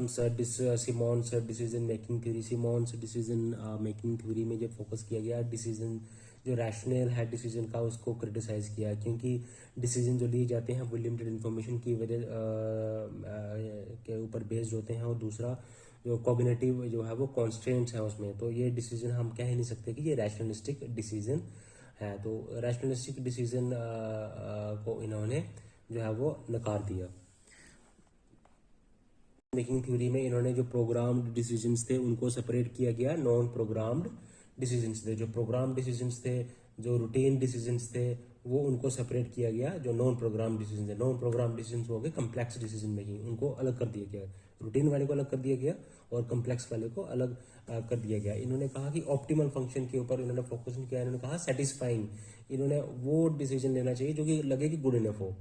Simmons decision making theory, Simmons decision making theory में जो focus किया गया डिसीजन जो रैशनल है डिसीजन का उसको क्रिटिसाइज किया, क्योंकि डिसीजन जो लिए जाते हैं वो लिमिटेड इन्फॉर्मेशन की वजह के ऊपर बेस्ड होते हैं, और दूसरा जो कॉग्निटिव जो है वो कॉन्स्ट्रेंट्स है उसमें, तो ये डिसीजन हम कह ही नहीं सकते कि ये रैशनलिस्टिक डिसीजन है। तो रैशनलिस्टिक डिसीजन को इन्होंने जो है वो नकार दिया। मेकिंग थ्योरी में इन्होंने जो प्रोग्राम्ड डिसीजंस थे उनको सेपरेट किया गया नॉन प्रोग्राम्ड डिसीजंस थे। जो प्रोग्राम डिसीजंस थे, जो रूटीन डिसीजंस थे, वो उनको सेपरेट किया गया। जो नॉन प्रोग्राम डिसीजन थे, नॉन प्रोग्राम डिसीजन हो गए कम्प्लेक्स डिसीजन मेकिंग, उनको अलग कर दिया गया। रूटीन वाले को अलग कर दिया गया और कम्प्लेक्स वाले को अलग कर दिया गया। इन्होंने कहा कि ऑप्टिमल फंक्शन के ऊपर इन्होंने फोकस नहीं किया, इन्होंने कहा सेटिस्फाइंग। इन्होंने वो डिसीजन लेना चाहिए जो कि लगे कि गुड इनफ हो,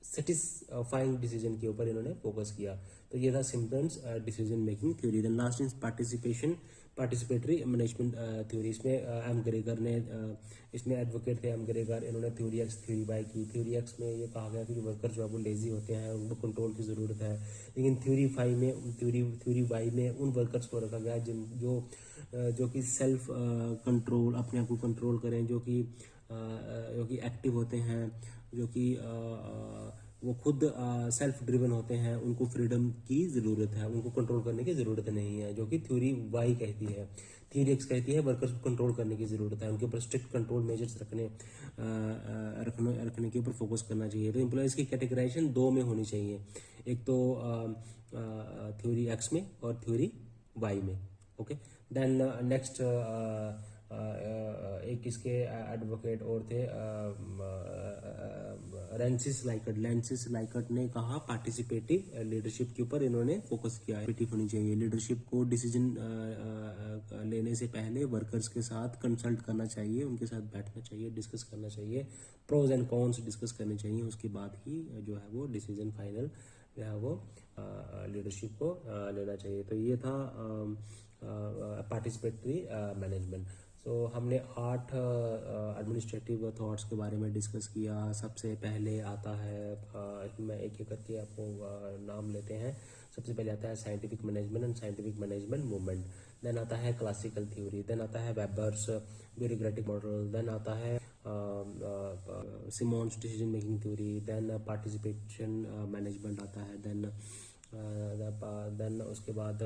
सेटिस्फाइंग डिसीजन के ऊपर इन्होंने फोकस किया। तो ये था symptoms decision making theory. Then last is participatory management theory. इसमें एम ग्रेगर ने इसमें एडवोकेट थे एम ग्रेगर, इन्होंने थ्योरी एक्स थ्योरी वाई की। थ्योरी एक्स में ये कहा गया कि वर्कर जो है वो लेजी होते हैं, उनको कंट्रोल की ज़रूरत है। लेकिन थ्योरी वाई में उन वर्कर्स को रखा गया जिन जो कि सेल्फ कंट्रोल, अपने आप को कंट्रोल करें, जो कि एक्टिव होते हैं, जो कि वो खुद सेल्फ ड्रिवन होते हैं, उनको फ्रीडम की ज़रूरत है, उनको कंट्रोल करने की ज़रूरत नहीं है, जो कि थ्योरी वाई कहती है। थ्योरी एक्स कहती है वर्कर्स को कंट्रोल करने की ज़रूरत है, उनके ऊपर स्ट्रिक्ट कंट्रोल मेजर्स रखने के ऊपर फोकस करना चाहिए। तो एम्प्लॉयज़ की कैटेगराइजेशन दो में होनी चाहिए, एक तो थ्योरी एक्स में और थ्योरी वाई में। ओके, देन नेक्स्ट एक इसके एडवोकेट और थे लेंसिस लाइकर्ट ने कहा पार्टिसिपेटिव लीडरशिप के ऊपर इन्होंने फोकस किया है। होनी चाहिए लीडरशिप को, डिसीजन लेने से पहले वर्कर्स के साथ कंसल्ट करना चाहिए, उनके साथ बैठना चाहिए, डिस्कस करना चाहिए, प्रोज एंड कॉन्स डिस्कस करने चाहिए, उसके बाद ही जो है वो डिसीजन फाइनल जो है वो लीडरशिप को लेना चाहिए। तो ये था पार्टिसिपेटरी मैनेजमेंट। सो हमने 8 एडमिनिस्ट्रेटिव थॉट्स के बारे में डिस्कस किया। सबसे पहले आता है मैं एक एक करके आपको नाम लेते हैं। सबसे पहले आता है scientific management and scientific management movement. Then आता है क्लासिकल थ्योरी। देन आता है वेबर्स ब्यूरोक्रेटिक मॉडल। देन आता है Simon's decision making theory. Then participation management आता है। देन उसके बाद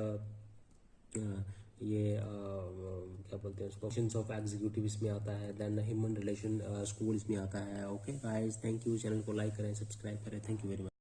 ये क्या बोलते हैं उसको, फंक्शंस ऑफ एग्जीक्यूटिव इसमें आता है। देन ह्यूमन रिलेशन स्कूल इसमें आता है। Okay guys, thank you. Channel को लाइक करें, सब्सक्राइब करें। Thank you very much.